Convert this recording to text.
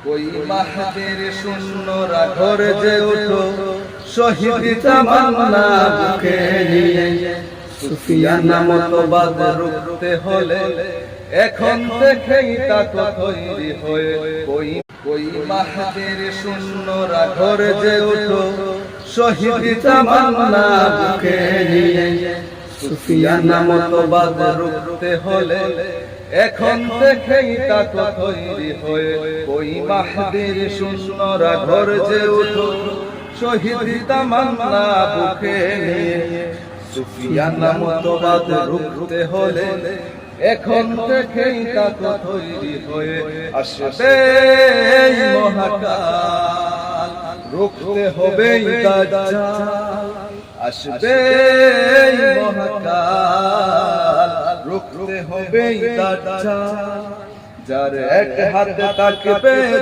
ওই মাহদের শূন্যরা ঘরে যে উঠো শহীদ তামান্না বুকে নিয়ে সুফিয়ানা মতবাদ রুখতে হলে এখন থেকেই তা তৈরি হয়ে ওই মাহদের শূন্যরা ঘরে যে উঠো শহীদ তামান্না বুকে নিয়ে সুফিয়ানা মতবাদ রুখতে হলে এখন থেকেই তা তৈরি হয়ে ওই মাহদের শূন্যরা ঘরে যে উঠো শহীদ তামান্না বুকে নিয়ে সুফিয়ানা মতবাদ রুখতে হলে এখন থেকেই তা তৈরি হয়ে আসবে মহাকাল রুখতে হবে দাজ্জাল আসবে মহাকাল রুখতে হবে দাজ্জাল যার এক হাতে থাকবে